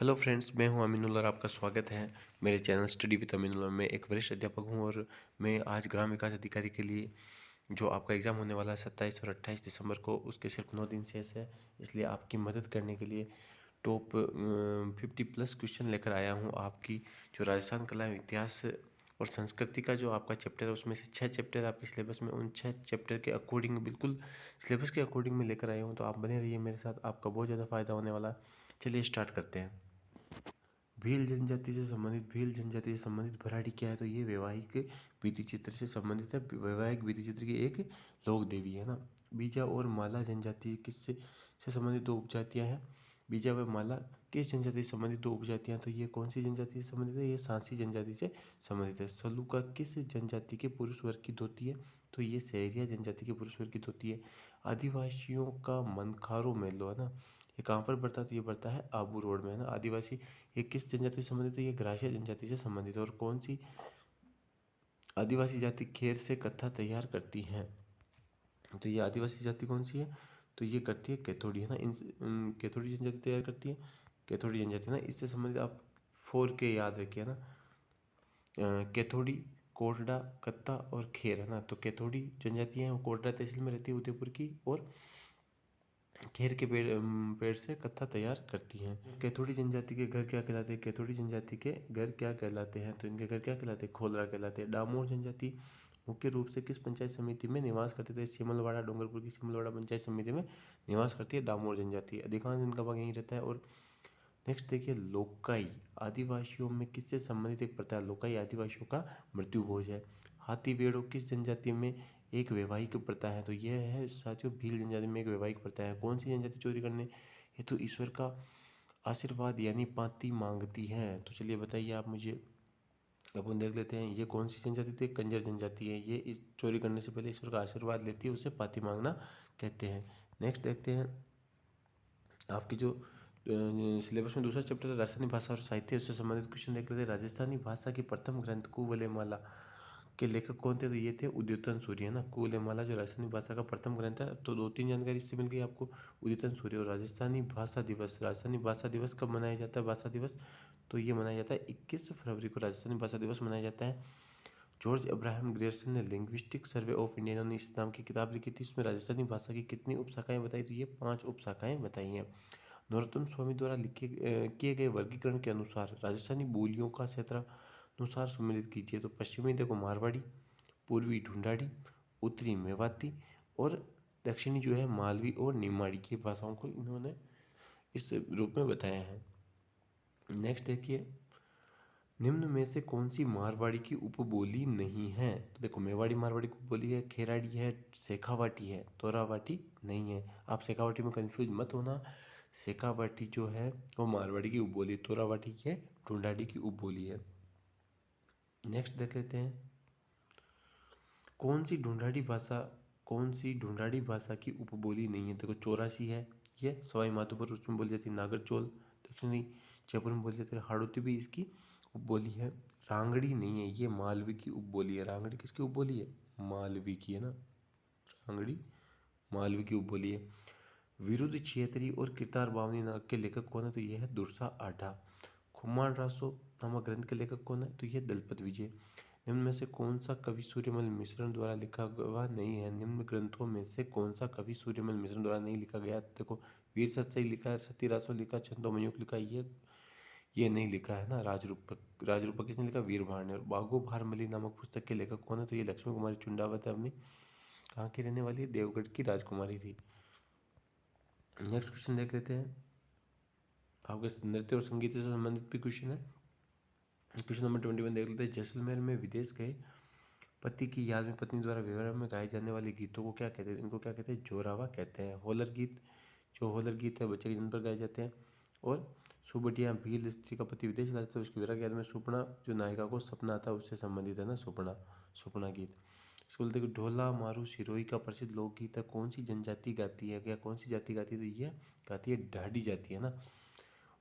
Hello friends, मैं हूं अमीनुल और आपका स्वागत है मेरे चैनल स्टडी विद अमीनुल। मैं एक वरिष्ठ अध्यापक हूं और मैं आज ग्राम विकास अधिकारी के लिए जो आपका एग्ज़ाम होने वाला है 27 और 28 दिसंबर को, उसके सिर्फ 9 दिन शेष है। इसलिए आपकी मदद करने के लिए टॉप 50+ क्वेश्चन लेकर आया हूं। आपकी जो राजस्थान कला, इतिहास और संस्कृति का जो आपका चैप्टर है, उसमें से 6 चैप्टर आपके सिलेबस में, उन 6 चैप्टर के अकॉर्डिंग, बिल्कुल सिलेबस के अकॉर्डिंग में लेकर आया हूँ। तो आप बने रहिए मेरे साथ, आपका बहुत ज़्यादा फ़ायदा होने वाला है। चलिए स्टार्ट करते हैं। भील जनजाति से संबंधित भराड़ी क्या है? तो ये वैवाहिक भित्ति चित्र से संबंधित है। वैवाहिक भित्ति चित्र की एक लोक देवी है ना। बीजा और माला जनजाति किससे से संबंधित दो उपजातियां हैं? बीजा व माला किस जनजाति से संबंधित दो उपजातियां? तो ये कौन सी जनजाति से संबंधित है? ये सांसी जनजाति से संबंधित है। सलूका किस जनजाति के पुरुष वर्ग की धोती है? तो ये सहरिया जनजाति के पुरुष वर्ग की धोती है। आदिवासियों का मनखारो मेलो है ना, ये कहाँ पर पड़ता है? तो ये पड़ता है आबू रोड में है ना। आदिवासी ये किस जनजाति से संबंधित है? ये ग्रासीय जनजाति से संबंधित है। और कौन सी आदिवासी जाति खेर से कत्था तैयार करती है? तो ये आदिवासी जाति कौन सी है? तो ये करती है कैथोड़ी है ना। कैथोड़ी जनजाति तैयार करती है, कैथोड़ी जनजाति है ना। इससे संबंधित आप 4K याद रखिए ना। कैथोड़ी, कोटड़ा, कत्ता और खेर है ना। तो कैथोड़ी जनजाति है वो कोटड़ा तहसील में रहती है उदयपुर की, और खेर के पेड़ से कत्था तैयार करती हैं। कैथोड़ी जनजाति के घर क्या कहलाते हैं? कैथोड़ी जनजाति के घर क्या कहलाते हैं? तो इनके घर क्या कहलाते हैं? खोलरा कहलाते हैं। डामोर जनजाति मुख्य रूप से किस पंचायत समिति में निवास करते थे? सिमलवाड़ा, डूंगरपुर की सिमलवाड़ा पंचायत समिति में निवास करती है डामोर जनजाति। अधिकांश इनका भाग यहीं रहता है। और नेक्स्ट देखिए, लोकाई आदिवासियों में किससे संबंधित एक प्रथा है? लोकाई आदिवासियों का मृत्यु भोज है। हाथी वेड़ो किस जनजाति में एक वैवाहिक प्रथा है? तो यह है साथियों, भील जनजाति में एक वैवाहिक प्रथा है। कौन सी जनजाति चोरी करने हेतु ईश्वर का आशीर्वाद यानी पाती मांगती है? तो चलिए बताइए आप मुझे। अपन देख लेते हैं, ये कौन सी जनजाति थी? कंजर जनजाति है। ये इस चोरी करने से पहले ईश्वर का आशीर्वाद लेती है, उसे पाती मांगना कहते हैं। नेक्स्ट देखते हैं, आपकी जो सिलेबस में दूसरा चैप्टर है राजस्थानी भाषा और साहित्य, उससे संबंधित क्वेश्चन देख लेते हैं। राजस्थानी भाषा की प्रथम ग्रंथ कुवलयमाला के लेखक कौन थे? तो ये थे उदितन सूर्य है ना। कुवलयमाला जो राजस्थानी भाषा का प्रथम ग्रंथ है। तो 2-3 जानकारी इससे मिल गई आपको। उदितन सूर्य। और राजस्थानी भाषा दिवस, राजस्थानी भाषा दिवस कब मनाया जाता है? भाषा दिवस तो ये मनाया जाता है 21 फरवरी को राजस्थानी भाषा दिवस मनाया जाता है। जॉर्ज अब्राहम ग्रियर्सन ने लिंग्विस्टिक सर्वे ऑफ इंडिया, इन्होंने इस नाम की किताब लिखी थी। इसमें राजस्थानी भाषा की कितनी उपशाखाएं बताई? तो ये 5 उपशाखाएं बताई हैं। नरोत्तम स्वामी द्वारा किए गए वर्गीकरण के अनुसार राजस्थानी बोलियों का क्षेत्रानुसार सम्मिलित कीजिए। तो पश्चिमी देखो मारवाड़ी, पूर्वी ढूंढाड़ी, उत्तरी मेवाती और दक्षिणी जो है मालवी और निमाड़ी की भाषाओं को इन्होंने इस रूप में बताया है। नेक्स्ट देखिए, निम्न में से कौन सी मारवाड़ी की उपबोली नहीं है? तो देखो, मेवाड़ी मारवाड़ी की उपबोली है, खेराड़ी है, शेखावाटी है, तोरावाटी नहीं है। आप शेखावाटी में कंफ्यूज मत होना। शेखावाटी जो है वो मारवाड़ी की उपबोली, तोरावाटी है ढूंढाड़ी की उपबोली है। नेक्स्ट देख लेते हैं, कौन सी ढूंढाड़ी भाषा की उपबोली नहीं है? देखो, 84 है ये सवाई माधोपुर, उसमें बोली जाती है नागरचोल। दक्षिणी जयपुर में बोली जाती है हाड़ौती, भी इसकी उपबोली है। रांगड़ी नहीं है, ये मालवी की उपबोली है। रांगड़ी किसकी उपबोली है? मालवी की है ना। रांगड़ी मालवी की उपबोली है। विरुद्ध छियतरी और किरतार बावनी नाग के लेखक कौन है? तो यह है दुर्सा आढ़ा। खुम्मान रासो नामक ग्रंथ के लेखक कौन है? तो यह दलपत विजय। निम्न में से कौन सा कवि सूर्यमल मिश्रण द्वारा लिखा हुआ नहीं है? निम्न ग्रंथों में से कौन सा कवि सूर्यमल मिश्रण द्वारा नहीं लिखा गया? देखो, वीर सत्सई लिखा है, सती रासो लिखा, छंदो मयूख लिखा, ये नहीं लिखा है ना। राजरूपक किसने लिखा? वीरभार ने। और बागो भारमली नामक पुस्तक के लेखक कौन है? तो ये लक्ष्मी कुमारी चुंडावत है। अपनी कहाँ की रहने वाली है? देवगढ़ की राजकुमारी थी। नेक्स्ट क्वेश्चन देख लेते हैं, आपके नृत्य और संगीत से संबंधित भी क्वेश्चन है। क्वेश्चन नंबर 21 देख लेते हैं। जैसलमेर में विदेश गए पति की याद में पत्नी द्वारा विवरण में गाए जाने वाले गीतों को क्या कहते हैं? इनको क्या कहते हैं? जोरावा कहते हैं। होलर गीत, जो होलर गीत है बच्चे के जन्म पर गाए जाते हैं। और सुबटिया, भील स्त्री का पति विदेश जाता है, उसकी विरह याद में सुपना जो नायिका को सपना आता है उससे संबंधित है ना, सुपना गीत। इसको बोलते हैं ढोला मारू सिरोही का प्रसिद्ध लोकगीत है। कौन सी जनजाति गाती है? क्या कौन सी जाति गाती है? तो ये गाती है ढाडी जाति है ना।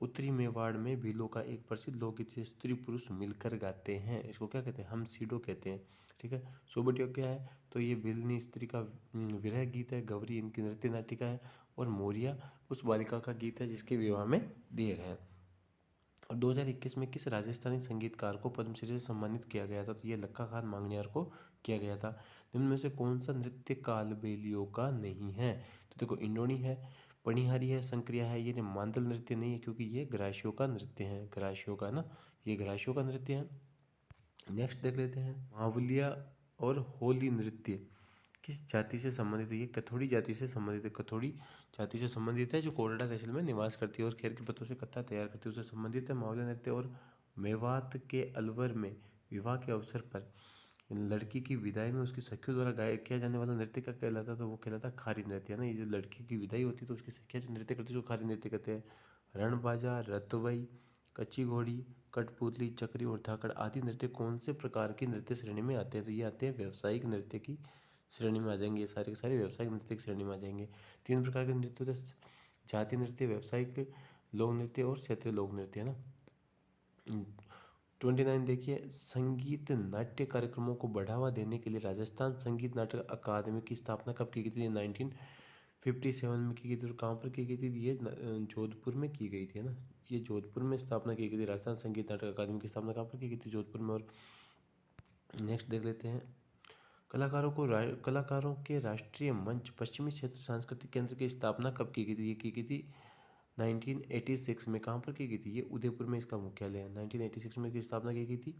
उत्तरी मेवाड़ में भीलों का एक प्रसिद्ध लोकगीत स्त्री पुरुष मिलकर गाते हैं, इसको क्या कहते हैं? हम सीडो कहते हैं। ठीक है। सोबटिया क्या है? तो ये भिलनी स्त्री का विरह गीत है। गौरी इनकी नृत्य नाटिका है। और मोरिया उस बालिका का गीत है जिसके विवाह में देर है। और 2021 में किस राजस्थानी संगीतकार को पद्मश्री से सम्मानित किया गया था? तो ये लक्का खान मांगनियार को किया गया था। निम्न में से कौन सा नृत्य कालबेलियों का नहीं है? तो देखो इंडोनी है, पणिहारी है, संक्रिया है। ये मांदल नृत्य नहीं है क्योंकि ये ग्रासियों का नृत्य है, ग्रासियों का ना, ये ग्रासियों का नृत्य है। नेक्स्ट देख लेते हैं, मावलिया और होली नृत्य किस जाति से संबंधित है? ये कथोड़ी जाति से संबंधित है, कथोड़ी जाति से संबंधित है जो कोरडा तहसील में निवास करती है और खेर के पत्तों से कत्था तैयार करती है, उससे संबंधित है मावलिया नृत्य। और मेवात के अलवर में विवाह के अवसर पर लड़की की विदाई में उसकी सखियों द्वारा गाया किया जाने वाला नृत्य का कहलाता, तो वो कहलाता खारी नृत्य है ना। ये जो लड़की की विदाई होती है तो उसकी सखियाँ जो नृत्य करती है जो खारी नृत्य कहते हैं। रणबाजा, रतवई, कच्ची घोड़ी, कठपुतली, चक्री और धाकड़ आदि नृत्य कौन से प्रकार की नृत्य श्रेणी में आते हैं? तो ये आते हैं व्यावसायिक नृत्य की श्रेणी में आ जाएंगे। ये सारे के सारे व्यावसायिक नृत्य की श्रेणी में आ जाएंगे। 3 प्रकार के नृत्य होते हैं, जातीय नृत्य, व्यावसायिक लोक नृत्य और क्षेत्रीय लोक नृत्य, है ना। 29 देखिए, संगीत नाट्य कार्यक्रमों को बढ़ावा देने के लिए राजस्थान संगीत नाटक अकादमी की स्थापना कब की गई थी? 1957 में की गई थी। और कहाँ पर की गई थी? ये जोधपुर में की गई थी, है ना। ये जोधपुर में स्थापना की गई थी। राजस्थान संगीत नाटक अकादमी की स्थापना कहाँ पर की गई थी? जोधपुर में। और नेक्स्ट देख लेते हैं, कलाकारों के राष्ट्रीय मंच पश्चिमी क्षेत्र सांस्कृतिक केंद्र की स्थापना कब की गई थी? ये की गई थी 1986 में। कहाँ पर की गई थी? ये उदयपुर में इसका मुख्यालय है। 1986 में इसकी स्थापना की गई थी,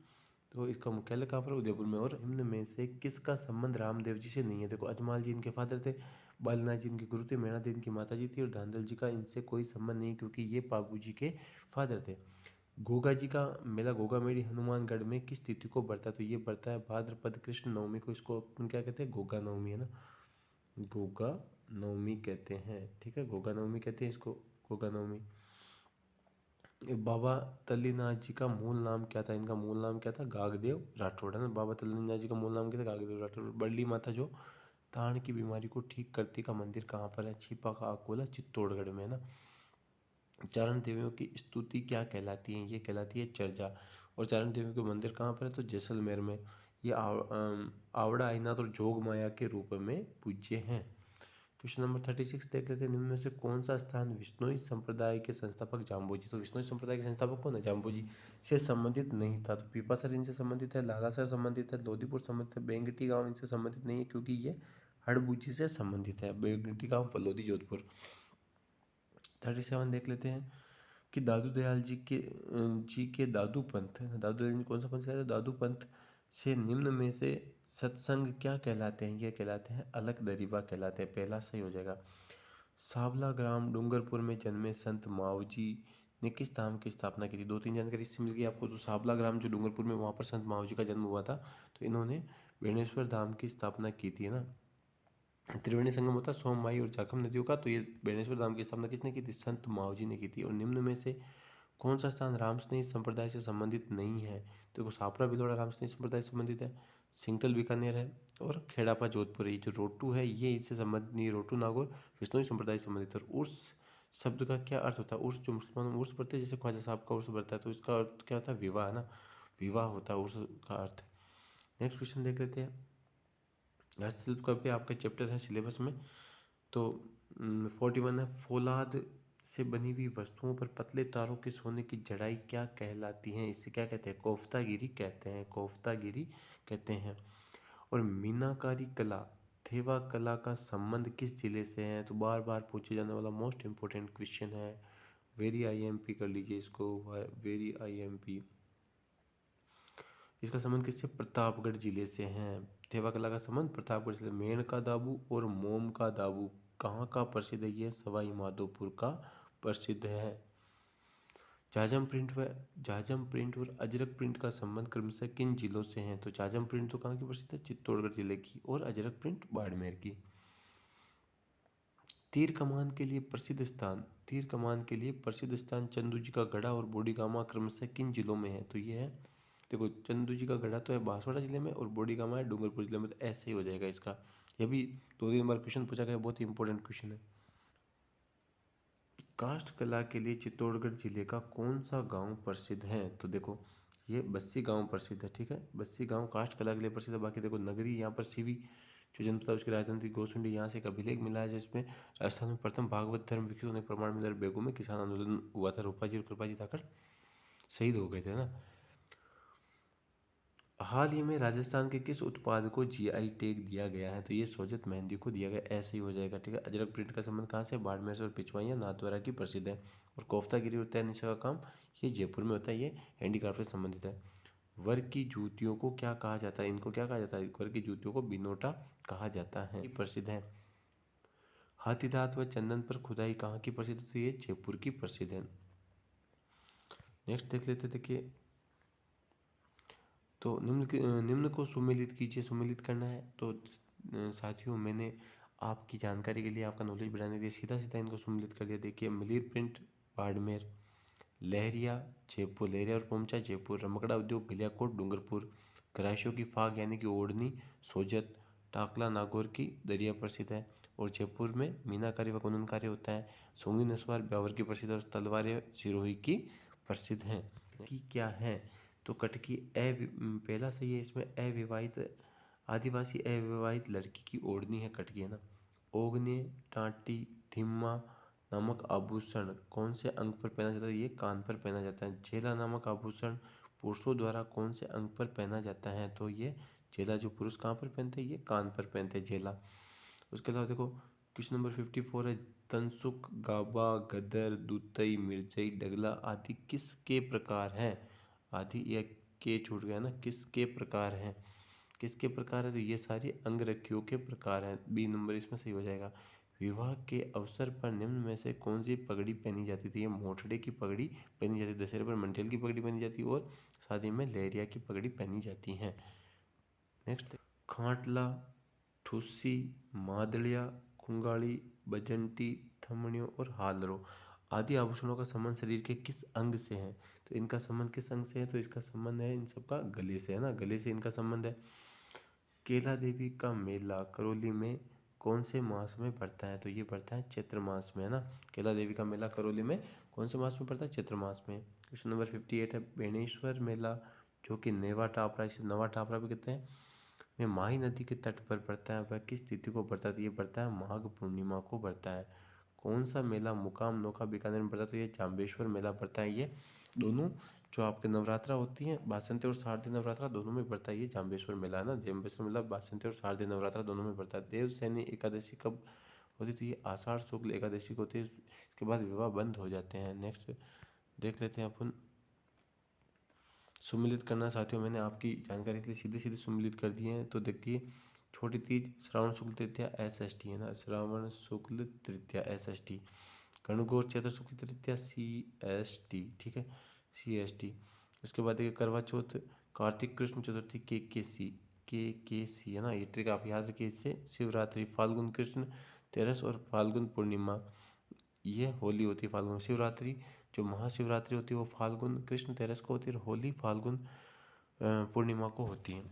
तो इसका मुख्यालय कहाँ पर? उदयपुर में। और निम्न में से किसका संबंध रामदेव जी से नहीं है? देखो अजमाल जी इनके फादर थे, बालीनाथ जी इनके गुरु थे, मेणा देवी इनकी माता जी थी और धांधल जी का इनसे कोई संबंध नहीं क्योंकि ये पाबू जी के फादर थे। गोगा जी का मेला गोगामेड़ी हनुमानगढ़ में किस तिथि को बढ़ता है? तो ये बढ़ता है भाद्रपद कृष्ण नवमी को। इसको अपन क्या कहते हैं? गोगा नवमी, है ना। गोगा नवमी कहते हैं, ठीक है, गोगा नवमी कहते हैं इसको, गोगा नवमी। बाबा तल्लीनाथ जी का मूल नाम क्या था? इनका मूल नाम क्या था? गागदेव राठौड़, है ना। बाबा तल्लीनाथ जी का मूल नाम क्या था? गागदेव राठौड़। बड़ली माता जो ताड़ की बीमारी को ठीक करती का मंदिर कहाँ पर है? छिपा का अकोला चित्तौड़गढ़ में, है ना। चारण देवियों की स्तुति क्या कहलाती है? ये कहलाती है चर्चा। और चारण देवियों के मंदिर कहाँ पर है? तो जैसलमेर में। ये आवड़ा आईनाथ और जोग माया के रूप में पूज्य हैं। क्वेश्चन नंबर 36 देख लेते हैं, निम्न में से कौन सा स्थान विश्नोई संप्रदाय के संस्थापक जाम्बोजी, तो विश्नोई संप्रदाय के संस्थापक कौन है? जाम्बोजी से संबंधित नहीं था? तो पीपासर इनसे संबंधित है, लालासर संबंधित है, लोदीपुर संबंधित है, बेंगटी गांव इनसे संबंधित नहीं है क्योंकि ये हड़बूजी से संबंधित है। बेंगटी गांव फलोदी जोधपुर। 37 देख लेते हैं कि दादू दयाल जी के दादू पंथ, दादू दयाल जी कौन सा पंथ चलाते हैं? दादू पंथ से निम्न में से सत्संग क्या कहलाते हैं? ये कहलाते हैं अलग दरीबा कहलाते हैं। पहला सही हो जाएगा। सावला ग्राम डूंगरपुर में जन्मे संत मावजी ने किस धाम की स्थापना की थी? 2-3 जानकारी इससे मिल गई आपको। तो सावला ग्राम जो डूंगरपुर में, वहाँ पर संत मावजी का जन्म हुआ था, तो इन्होंने बेणेश्वर धाम की स्थापना की थी, है ना। त्रिवेणी संगम होता है सोमवाई और जाखम नदियों का, तो ये बेणेश्वर धाम की स्थापना किसने की थी? संत मावजी ने की थी। और निम्न में से कौन सा स्थान रामस्नेही संप्रदाय से संबंधित नहीं है? तो सापरा भिलवाड़ा रामस्नेही संप्रदाय से संबंधित है, सिंगतल बीकानेर है और खेड़ापा जोधपुर है। ये जो रोटू है ये इससे संबंधित नहीं है। रोटू नागौर विष्णुई संप्रदाय से संबंधित है। और उर्स शब्द का क्या अर्थ होता है? उर्स जो मुसलमान उर्स पढ़ते हैं, जैसे ख्वाजा साहब का उर्स बढ़ता है, तो इसका अर्थ क्या होता है? विवाह, है ना। विवाह होता है उर्स का अर्थ। नेक्स्ट क्वेश्चन देख लेते हैं, हस्तशिल्प का भी आपका चैप्टर है सिलेबस में। तो 41 है, फौलाद से बनी हुई वस्तुओं पर पतले तारों के सोने की जड़ाई क्या कहलाती हैं? इसे क्या कहते हैं? कोफ्तागिरी कहते हैं, कोफ्तागिरी कहते हैं। और मीनाकारी कला, थेवा कला का संबंध किस जिले से है? तो बार बार पूछे जाने वाला मोस्ट इम्पोर्टेंट क्वेश्चन है। वेरी आईएमपी कर लीजिए इसको, वेरी आईएमपी। इसका संबंध किससे? प्रतापगढ़ जिले से है। थेवा कला का संबंध प्रतापगढ़ जिले। मेण का दाबू और मोम का दाबू कहाँ का प्रसिद्ध है? ये सवाई माधोपुर का प्रसिद्ध है। जाजम प्रिंट और अजरक प्रिंट का संबंध क्रमशः किन जिलों से है? तो जाजम प्रिंट तो कहाँ की प्रसिद्ध है? चित्तौड़गढ़ जिले की। और अजरक प्रिंट बाड़मेर की। तीर कमान के लिए प्रसिद्ध स्थान चंदू जी का गढ़ा और बोडीगामा क्रमशः किन जिलों में है? तो ये है, देखो चंदू जी का गढ़ा तो है बांसवाड़ा जिले में और बोडीगामा है डूंगरपुर जिले में, तो ऐसे ही हो जाएगा इसका। यह भी 2-3 बार क्वेश्चन पूछा गया, बहुत ही इंपॉर्टेंट क्वेश्चन है। काष्ठ कला के लिए चित्तौड़गढ़ जिले का कौन सा गांव प्रसिद्ध है? तो देखो ये बस्सी गांव प्रसिद्ध है, ठीक है। बस्सी गांव काष्ठ कला के लिए प्रसिद्ध है। बाकी देखो नगरी यहाँ पर सीवी जो जनता उसकी राजधानी गोसुंडी, यहाँ से एक अभिलेख मिला है जिसमें राजस्थान में प्रथम भागवत धर्म विकसित होने का प्रमाण मिला। बेगू में किसान आंदोलन हुआ था, रूपा जी और कृपा जी धाकड़ शहीद हो गए थे ना। हाल ही में राजस्थान के किस उत्पाद को जीआई टैग दिया गया है? तो ये सोजत मेहंदी को दिया गया, ऐसे ही हो जाएगा, ठीक है। अजरक प्रिंट का संबंध कहाँ से? बाड़मेर से। और पिछवाइयाँ नाथद्वारा की प्रसिद्ध है। और कोफ्तागिरी और तय निशा का काम ये जयपुर में होता है, ये हैंडीक्राफ्ट से संबंधित है। वर्ग की जूतियों को क्या कहा जाता है? इनको क्या कहा जाता है? वर्ग की जूतियों को बिनोटा कहा जाता है। ये प्रसिद्ध है। हाथी दांत व चंदन पर खुदाई कहाँ की प्रसिद्ध है? तो ये जयपुर की प्रसिद्ध है। नेक्स्ट देख लेते, देखिए, तो निम्न को सुमेलित कीजिए। सुमेलित करना है तो साथियों मैंने आपकी जानकारी के लिए, आपका नॉलेज बढ़ाने के लिए सीधा सीधा इनको सुमेलित कर दिया। देखिए, मिलिर प्रिंट बाड़मेर, लहरिया जयपुर, लहरिया और पोमचा जयपुर, रमकड़ा उद्योग गलियाकोट डूंगरपुर, कराशियों की फाग यानी कि ओढ़नी सोजत, टाकला नागौर की दरिया प्रसिद्ध है। और जयपुर में मीनाकारी व कुंदन कार्य होता है। सोंगी नस्वार ब्यावर की प्रसिद्ध और तलवारें सिरोही की प्रसिद्ध हैं। की क्या है? तो कटकी पहला सही है इसमें, अविवाहित आदिवासी अविवाहित लड़की की ओढ़नी है कटकी, है ना। ओगने, टाटी, धिम्मा नामक आभूषण कौन से अंग पर पहना जाता है? ये कान पर पहना जाता है। झेला नामक आभूषण पुरुषों द्वारा कौन से अंग पर पहना जाता है? तो ये झेला जो पुरुष कहाँ पर पहनते हैं? ये कान पर पहनते हैं झेला। उसके अलावा देखो, क्वेश्चन नंबर 54 है, तनसुख, गाबा, गदर, दुतई, मिर्जई, डगला आदि किसके प्रकार हैं? आदि या के छूट गया ना, किसके प्रकार हैं? किसके प्रकार है? तो ये सारी अंगरखियों के प्रकार हैं। बी नंबर इसमें सही हो जाएगा। विवाह के अवसर पर निम्न में से कौन सी पगड़ी पहनी जाती थी? ये मोठड़े की पगड़ी पहनी जाती है। दशहरे पर मंटेल की पगड़ी पहनी जाती है और शादी में लहरिया की पगड़ी पहनी जाती है। नेक्स्ट, खांटला, ठुस्सी, मादलिया, कुंगाली, बजंटी, थमड़ियों और हालरों आदि आभूषणों का संबंध शरीर के किस अंग से है? तो इनका संबंध किस अंग से है? तो इसका संबंध है इन सबका गले से, है ना, गले से इनका संबंध है। केला देवी का मेला करौली में कौन से मास में पड़ता है? तो ये पड़ता है चैत्र मास में, है ना। केला देवी का मेला करौली में कौन से मास में पड़ता है? चैत्र मास में। क्वेश्चन नंबर 58 है, बेणेश्वर मेला जो कि नेवा टापरा, इसे नवा टापरा भी कहते हैं, में माही नदी के तट पर पड़ता है, वह किस तिथि को पड़ता है? तो ये पड़ता है माघ पूर्णिमा को पड़ता है। कौन सा मेला मुकाम नौका बीकानेर में पड़ता है? तो ये जाम्बेश्वर मेला पड़ता है। ये दोनों जो आपके नवरात्रा होती हैं, बासंती और शारदीय नवरात्रा दोनों में पड़ता है ये जाम्बेश्वर मेला, है ना। जाम्बेश्वर मेला बासंती और शारदीय नवरात्रा दोनों में पड़ता है। देवसैनी एकादशी कब होती थी? ये आषाढ़ शुक्ल एकादशी को होती है। इसके बाद विवाह बंद हो जाते हैं। नेक्स्ट देख लेते हैं अपन, सुमिलित करना साथियों, मैंने आपकी जानकारी के लिए सीधे सीधे सुमिलित कर दिए हैं। तो देखिए, छोटी तीज श्रावण शुक्ल तृतीया SST, है ना, श्रावण शुक्ल तृतीया SST, गणगौर चैत्र शुक्ल तृतीया CST, ठीक है, CST। उसके बाद देखिए, करवा चौथ कार्तिक कृष्ण चतुर्थी KKC, है ना, ये ट्रिक आप याद रखिए इससे। शिवरात्रि फाल्गुन कृष्ण तेरस और फाल्गुन पूर्णिमा, ये होली होती है फाल्गुन। शिवरात्रि जो महाशिवरात्रि होती है वो फाल्गुन कृष्ण तेरस को होती है, और होली फाल्गुन पूर्णिमा को होती है।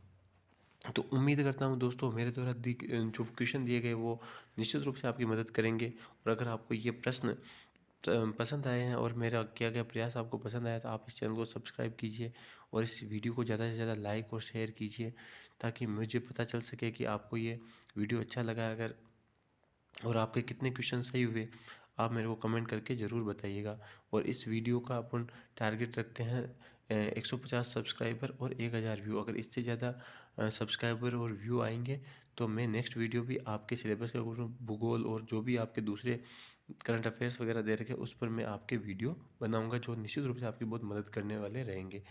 तो उम्मीद करता हूँ दोस्तों मेरे द्वारा जो क्वेश्चन दिए गए वो निश्चित रूप से आपकी मदद करेंगे। और अगर आपको ये प्रश्न पसंद आए हैं और मेरा किया गया प्रयास आपको पसंद आया, तो आप इस चैनल को सब्सक्राइब कीजिए और इस वीडियो को ज़्यादा से ज़्यादा लाइक और शेयर कीजिए, ताकि मुझे पता चल सके कि आपको ये वीडियो अच्छा लगा। अगर और आपके कितने क्वेश्चन सही हुए आप मेरे को कमेंट करके ज़रूर बताइएगा। और इस वीडियो का अपन टारगेट रखते हैं 150 सब्सक्राइबर और 1000 व्यू। अगर इससे ज़्यादा सब्सक्राइबर और व्यू आएंगे तो मैं नेक्स्ट वीडियो भी आपके सिलेबस का भूगोल और जो भी आपके दूसरे करंट अफेयर्स वगैरह दे रखे उस पर मैं आपके वीडियो बनाऊंगा, जो निश्चित रूप से आपकी बहुत मदद करने वाले रहेंगे।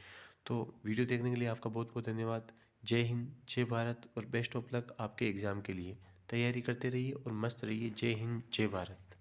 तो वीडियो देखने के लिए आपका बहुत बहुत धन्यवाद। जय हिंद, जय भारत और बेस्ट ऑफ लक आपके एग्ज़ाम के लिए। तैयारी करते रहिए और मस्त रहिए। जय हिंद, जय भारत।